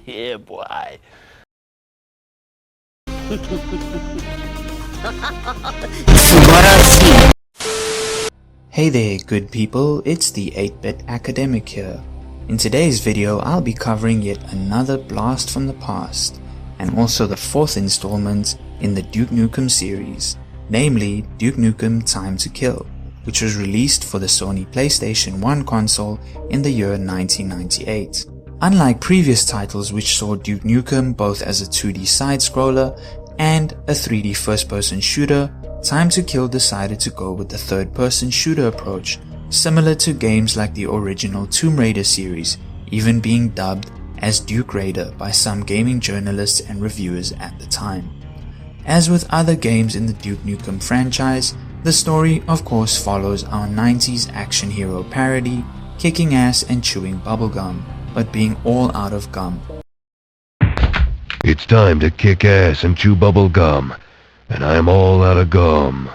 Yeah, boy. Hey there good people, it's the 8-Bit Academic here. In today's video I'll be covering yet another blast from the past, and also the 4th installment in the Duke Nukem series, namely Duke Nukem Time to Kill, which was released for the Sony PlayStation 1 console in the year 1998. Unlike previous titles which saw Duke Nukem both as a 2D side-scroller and a 3D first-person shooter, Time to Kill decided to go with the third-person shooter approach, similar to games like the original Tomb Raider series, even being dubbed as Duke Raider by some gaming journalists and reviewers at the time. As with other games in the Duke Nukem franchise, the story of course follows our 90s action hero parody, kicking ass and chewing bubblegum, but being all out of gum. It's time to kick ass and chew bubble gum, and I am all out of gum.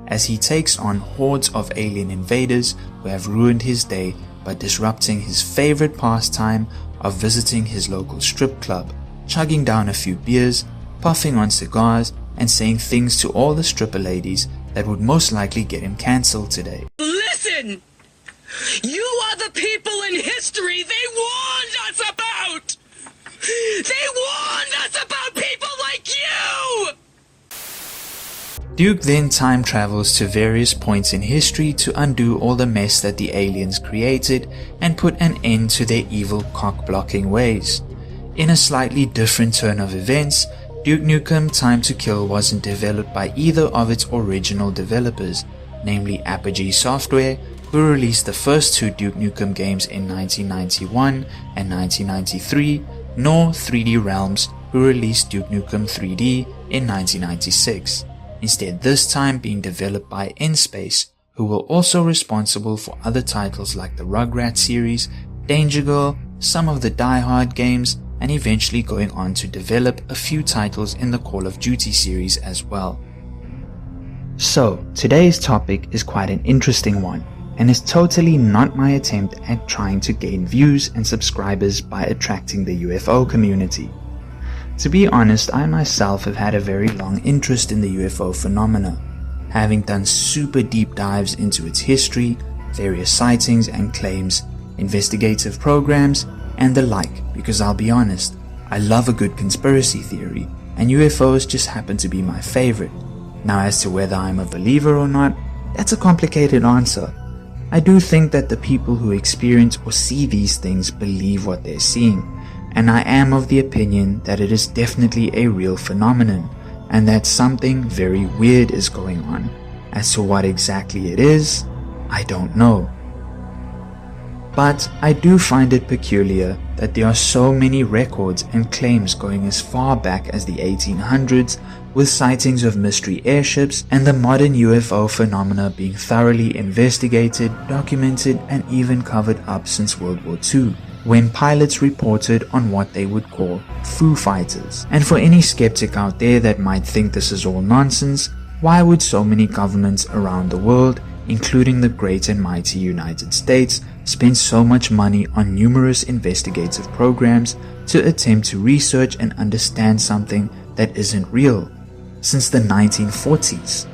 As he takes on hordes of alien invaders who have ruined his day by disrupting his favorite pastime of visiting his local strip club, chugging down a few beers, puffing on cigars, and saying things to all the stripper ladies that would most likely get him cancelled today. Listen! You are the people in history they warned us about! They warned us about people like you! Duke then time travels to various points in history to undo all the mess that the aliens created and put an end to their evil cock-blocking ways. In a slightly different turn of events, Duke Nukem Time to Kill wasn't developed by either of its original developers, namely Apogee Software, who released the first 2 Duke Nukem games in 1991 and 1993, nor 3D Realms, who released Duke Nukem 3D in 1996. Instead, this time being developed by N-Space, who were also responsible for other titles like the Rugrats series, Danger Girl, some of the Die Hard games, and eventually going on to develop a few titles in the Call of Duty series as well. So, today's topic is quite an interesting one, and is totally not my attempt at trying to gain views and subscribers by attracting the UFO community. To be honest, I myself have had a very long interest in the UFO phenomena, having done super deep dives into its history, various sightings and claims, investigative programs, and the like, because I'll be honest, I love a good conspiracy theory, and UFOs just happen to be my favorite. Now as to whether I'm a believer or not, that's a complicated answer. I do think that the people who experience or see these things believe what they're seeing, and I am of the opinion that it is definitely a real phenomenon, and that something very weird is going on. As to what exactly it is, I don't know. But I do find it peculiar that there are so many records and claims going as far back as the 1800s, with sightings of mystery airships and the modern UFO phenomena being thoroughly investigated, documented, and even covered up since World War II, when pilots reported on what they would call Foo Fighters. And for any skeptic out there that might think this is all nonsense, why would so many governments around the world, including the great and mighty United States, spend so much money on numerous investigative programs to attempt to research and understand something that isn't real since the 1940s?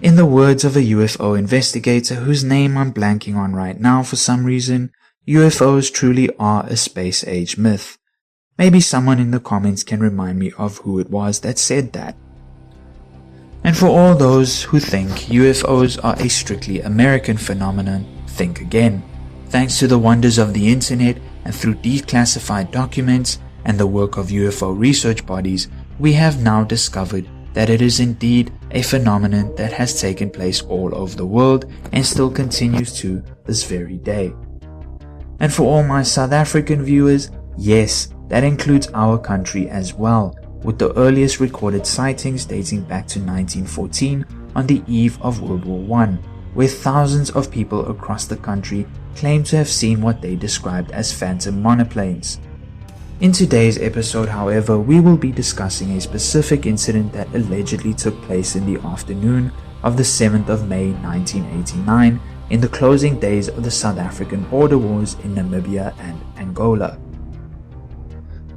In the words of a UFO investigator whose name I'm blanking on right now for some reason, UFOs truly are a space-age myth. Maybe someone in the comments can remind me of who it was that said that. And for all those who think UFOs are a strictly American phenomenon, think again. Thanks to the wonders of the internet and through declassified documents and the work of UFO research bodies, we have now discovered that it is indeed a phenomenon that has taken place all over the world and still continues to this very day. And for all my South African viewers, yes, that includes our country as well, with the earliest recorded sightings dating back to 1914 on the eve of World War I, where thousands of people across the country claimed to have seen what they described as phantom monoplanes. In today's episode, however, we will be discussing a specific incident that allegedly took place in the afternoon of the 7th of May 1989 in the closing days of the South African border wars in Namibia and Angola.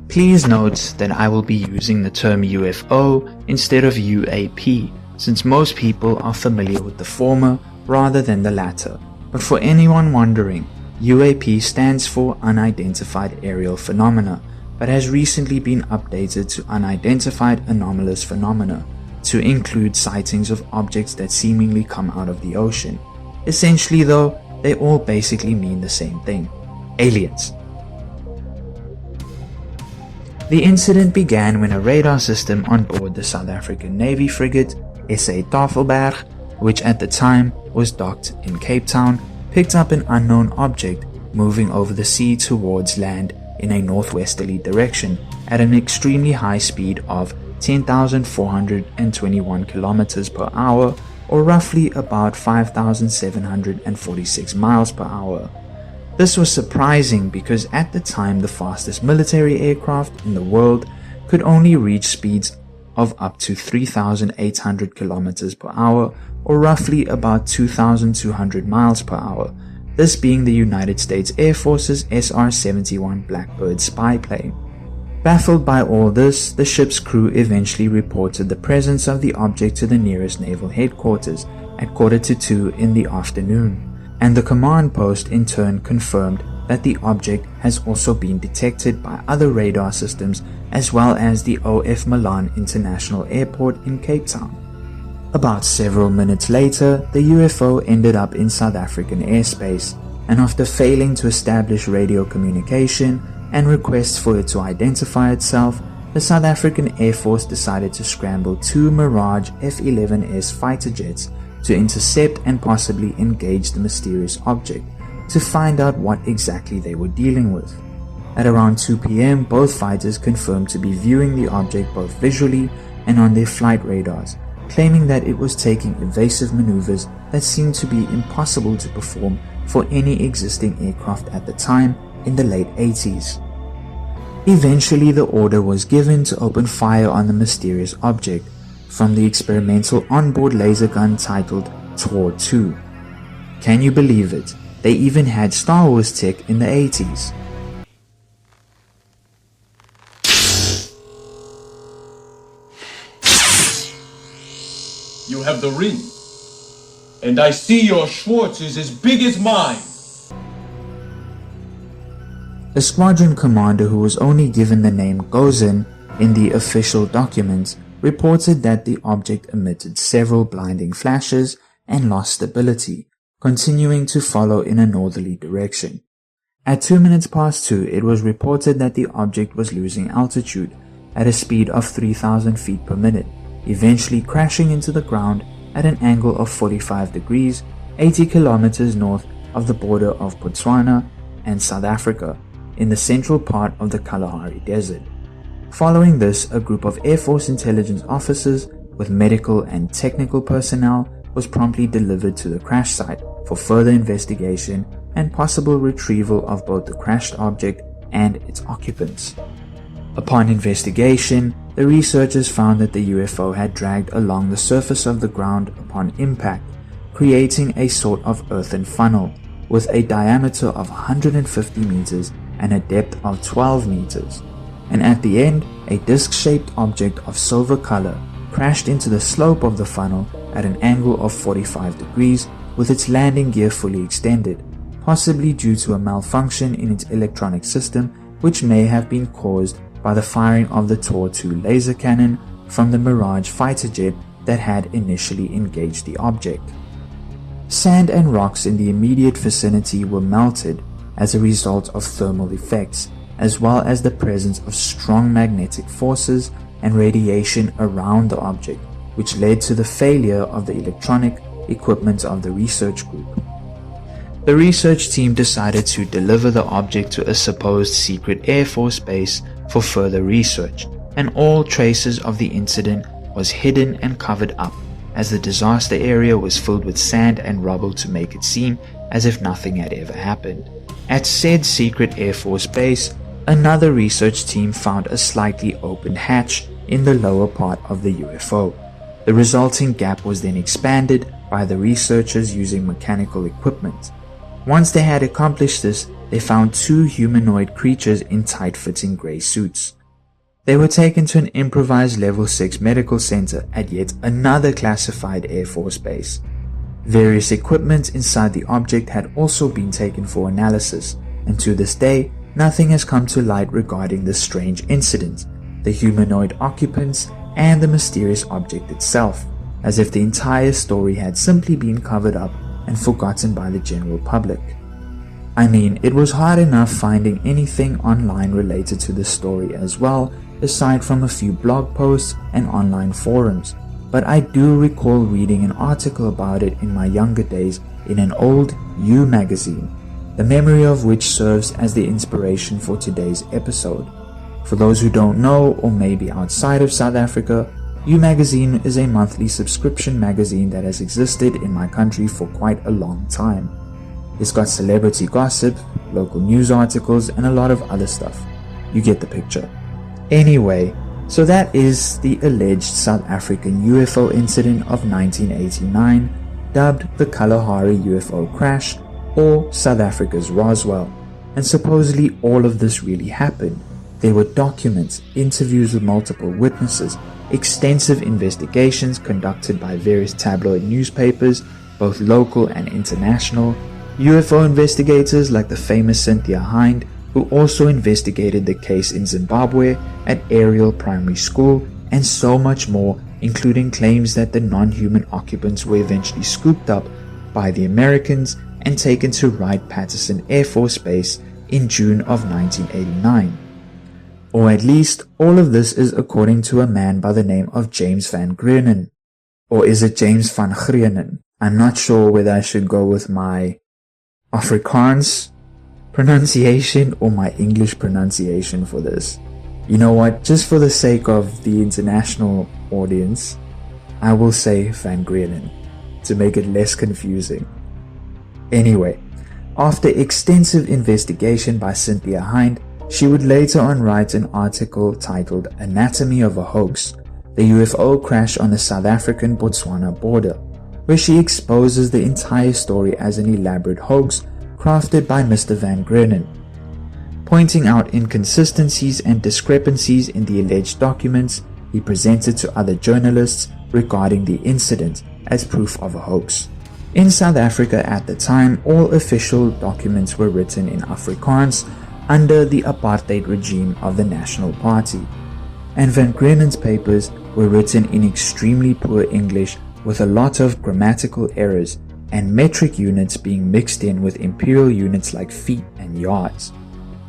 Please note that I will be using the term UFO instead of UAP, since most people are familiar with the former rather than the latter. But for anyone wondering, UAP stands for Unidentified Aerial Phenomena, but has recently been updated to Unidentified Anomalous Phenomena to include sightings of objects that seemingly come out of the ocean. Essentially though, they all basically mean the same thing: aliens. The incident began when a radar system on board the South African Navy frigate SA Tafelberg, which at the time was docked in Cape Town, picked up an unknown object moving over the sea towards land in a northwesterly direction at an extremely high speed of 10,421 kilometers per hour, or roughly about 5,746 miles per hour. This was surprising because at the time the fastest military aircraft in the world could only reach speeds of up to 3,800 kilometers per hour, or roughly about 2,200 miles per hour, this being the United States Air Force's SR-71 Blackbird spy plane. Baffled by all this, the ship's crew eventually reported the presence of the object to the nearest naval headquarters at 1:45 in the afternoon, and the command post in turn confirmed that the object has also been detected by other radar systems as well as the OF Milan International Airport in Cape Town. About several minutes later, the UFO ended up in South African airspace, and after failing to establish radio communication and requests for it to identify itself, the South African Air Force decided to scramble 2 Mirage F-11S fighter jets to intercept and possibly engage the mysterious object to find out what exactly they were dealing with. At around 2 p.m, both fighters confirmed to be viewing the object both visually and on their flight radars, claiming that it was taking evasive maneuvers that seemed to be impossible to perform for any existing aircraft at the time in the late 80s. Eventually, the order was given to open fire on the mysterious object from the experimental onboard laser gun titled Tor 2. Can you believe it? They even had Star Wars tech in the 80s. You have the ring, and I see your Schwartz is as big as mine. The squadron commander, who was only given the name Gozen in the official documents, reported that the object emitted several blinding flashes and lost stability, continuing to follow in a northerly direction. At 2 minutes past 2, it was reported that the object was losing altitude at a speed of 3,000 feet per minute, eventually crashing into the ground at an angle of 45 degrees, 80 kilometers north of the border of Botswana and South Africa, in the central part of the Kalahari Desert. Following this, a group of Air Force intelligence officers with medical and technical personnel was promptly delivered to the crash site for further investigation and possible retrieval of both the crashed object and its occupants. Upon investigation, the researchers found that the UFO had dragged along the surface of the ground upon impact, creating a sort of earthen funnel with a diameter of 150 meters and a depth of 12 meters. And at the end, a disc-shaped object of silver color crashed into the slope of the funnel at an angle of 45 degrees with its landing gear fully extended, possibly due to a malfunction in its electronic system, which may have been caused by the firing of the Tor 2 laser cannon from the Mirage fighter jet that had initially engaged the object. Sand and rocks in the immediate vicinity were melted as a result of thermal effects, as well as the presence of strong magnetic forces and radiation around the object, which led to the failure of the electronic equipment of the research group. The research team decided to deliver the object to a supposed secret Air Force base for further research, and all traces of the incident was hidden and covered up, as the disaster area was filled with sand and rubble to make it seem as if nothing had ever happened. At said secret Air Force base, another research team found a slightly opened hatch in the lower part of the UFO. The resulting gap was then expanded by the researchers using mechanical equipment. Once they had accomplished this, they found two humanoid creatures in tight-fitting grey suits. They were taken to an improvised Level 6 medical center at yet another classified Air Force base. Various equipment inside the object had also been taken for analysis, and to this day, nothing has come to light regarding this strange incident, the humanoid occupants, and the mysterious object itself, as if the entire story had simply been covered up and forgotten by the general public. I mean, it was hard enough finding anything online related to the story as well, aside from a few blog posts and online forums, but I do recall reading an article about it in my younger days in an old U magazine, the memory of which serves as the inspiration for today's episode. For those who don't know, or maybe outside of South Africa, U Magazine is a monthly subscription magazine that has existed in my country for quite a long time. It's got celebrity gossip, local news articles, and a lot of other stuff. You get the picture. Anyway, so that is the alleged South African UFO incident of 1989, dubbed the Kalahari UFO Crash, or South Africa's Roswell. And supposedly all of this really happened. There were documents, interviews with multiple witnesses, extensive investigations conducted by various tabloid newspapers, both local and international, UFO investigators like the famous Cynthia Hind, who also investigated the case in Zimbabwe at Ariel Primary School, and so much more, including claims that the non-human occupants were eventually scooped up by the Americans and taken to Wright-Patterson Air Force Base in June of 1989. Or at least, all of this is according to a man by the name of James Van Greunen. Or is it James Van Greunen? I'm not sure whether I should go with my Afrikaans pronunciation or my English pronunciation for this. You know what, just for the sake of the international audience, I will say Van Greunen to make it less confusing. Anyway, after extensive investigation by Cynthia Hind, she would later on write an article titled Anatomy of a Hoax, the UFO crash on the South African-Botswana border, where she exposes the entire story as an elaborate hoax crafted by Mr. Van Greunen, pointing out inconsistencies and discrepancies in the alleged documents he presented to other journalists regarding the incident as proof of a hoax. In South Africa at the time, all official documents were written in Afrikaans under the Apartheid regime of the National Party, and Van Greunen's papers were written in extremely poor English with a lot of grammatical errors and metric units being mixed in with imperial units like feet and yards.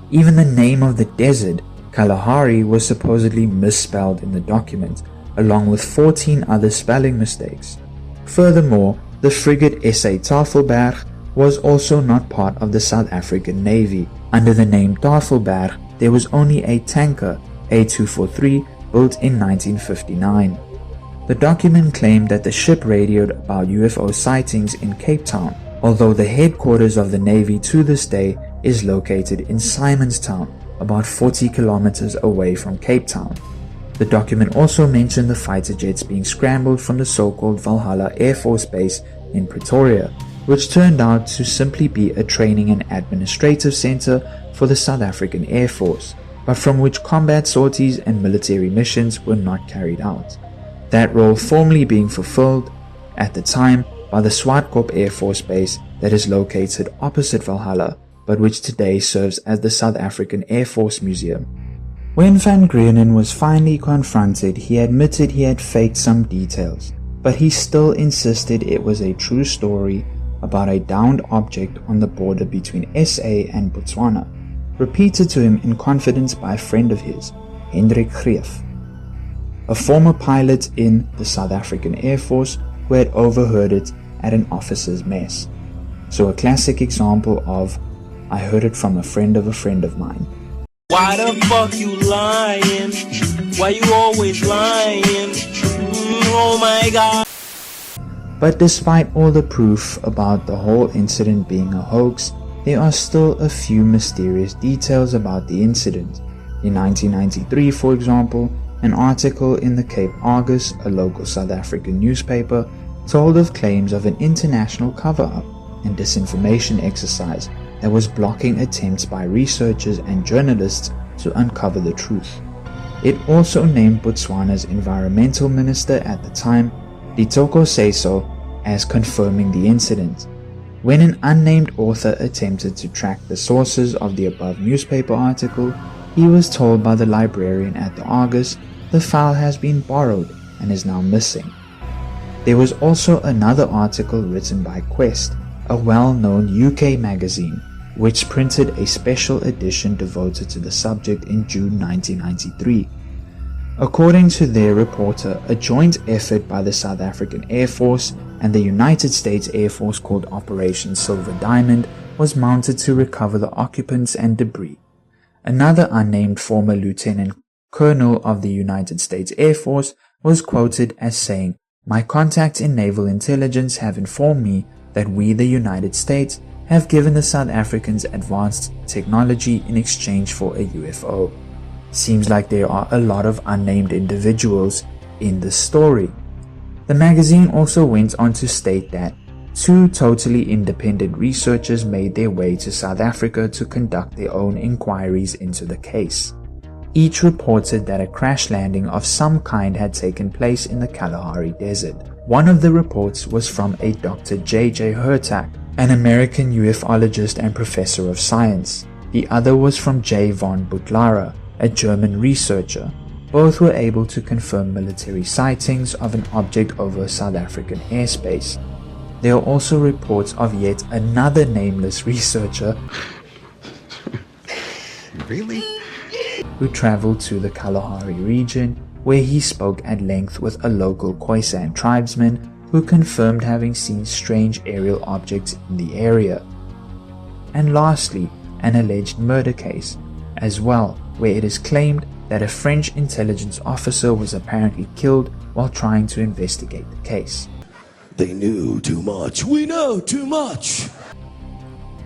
Even the name of the desert, Kalahari, was supposedly misspelled in the document, along with 14 other spelling mistakes. Furthermore, the frigate S.A. Tafelberg was also not part of the South African Navy. Under the name Tafelberg, there was only a tanker, A243, built in 1959. The document claimed that the ship radioed about UFO sightings in Cape Town, although the headquarters of the Navy to this day is located in Simonstown, about 40 kilometers away from Cape Town. The document also mentioned the fighter jets being scrambled from the so-called Valhalla Air Force Base in Pretoria, which turned out to simply be a training and administrative center for the South African Air Force, but from which combat sorties and military missions were not carried out. That role formerly being fulfilled at the time by the Swartkop Air Force Base that is located opposite Valhalla, but which today serves as the South African Air Force Museum. When Van Greunen was finally confronted, he admitted he had faked some details, but he still insisted it was a true story about a downed object on the border between SA and Botswana, repeated to him in confidence by a friend of his, Hendrik Greef, a former pilot in the South African Air Force who had overheard it at an officer's mess. So a classic example of, I heard it from a friend of mine. Why the fuck you lying? Why you always lying? Oh my god. But despite all the proof about the whole incident being a hoax, there are still a few mysterious details about the incident. In 1993, for example, an article in the Cape Argus, a local South African newspaper, told of claims of an international cover-up and disinformation exercise that was blocking attempts by researchers and journalists to uncover the truth. It also named Botswana's environmental minister at the time, Ditoko Seso, as confirming the incident. When an unnamed author attempted to track the sources of the above newspaper article, he was told by the librarian at the Argus the file has been borrowed and is now missing. There was also another article written by Quest, a well-known UK magazine, which printed a special edition devoted to the subject in June 1993. According to their reporter, a joint effort by the South African Air Force and the United States Air Force called Operation Silver Diamond was mounted to recover the occupants and debris. Another unnamed former lieutenant colonel of the United States Air Force was quoted as saying, "My contacts in naval intelligence have informed me that we, the United States, have given the South Africans advanced technology in exchange for a UFO." Seems like there are a lot of unnamed individuals in this story. The magazine also went on to state that two totally independent researchers made their way to South Africa to conduct their own inquiries into the case. Each reported that a crash landing of some kind had taken place in the Kalahari Desert. One of the reports was from a Dr. J.J. Hurtak, an American ufologist and professor of science. The other was from J. von Butlara, a German researcher. Both were able to confirm military sightings of an object over South African airspace. There are also reports of yet another nameless researcher Really? who traveled to the Kalahari region, where he spoke at length with a local Khoisan tribesman who confirmed having seen strange aerial objects in the area. And lastly, an alleged murder case as well, where it is claimed that a French intelligence officer was apparently killed while trying to investigate the case. They knew too much. We know too much.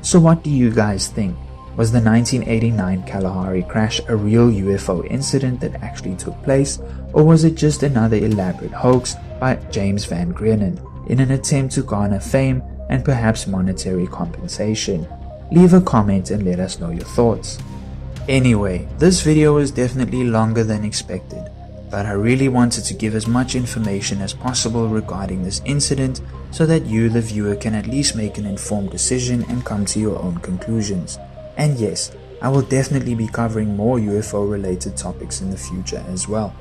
So what do you guys think? Was the 1989 Kalahari crash a real UFO incident that actually took place, or was it just another elaborate hoax by James Van Grenen in an attempt to garner fame and perhaps monetary compensation? Leave a comment and let us know your thoughts. Anyway, this video was definitely longer than expected, but I really wanted to give as much information as possible regarding this incident so that you, the viewer, can at least make an informed decision and come to your own conclusions. And yes, I will definitely be covering more UFO related topics in the future as well.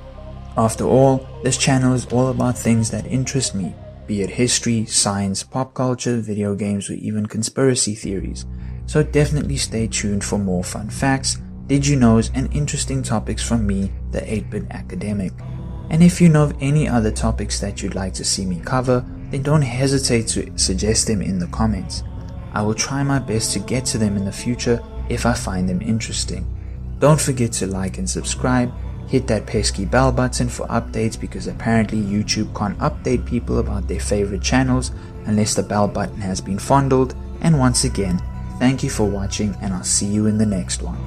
After all, this channel is all about things that interest me, be it history, science, pop culture, video games, or even conspiracy theories. So definitely stay tuned for more fun facts, did you knows, and interesting topics from me, the 8-bit academic. And if you know of any other topics that you'd like to see me cover, then don't hesitate to suggest them in the comments. I will try my best to get to them in the future if I find them interesting. Don't forget to like and subscribe, hit that pesky bell button for updates because apparently YouTube can't update people about their favorite channels unless the bell button has been fondled. And once again, thank you for watching and I'll see you in the next one.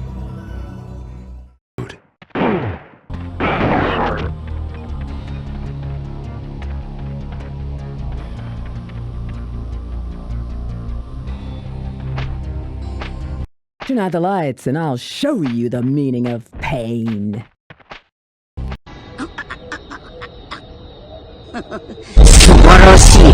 Turn out the lights and I'll show you the meaning of pain.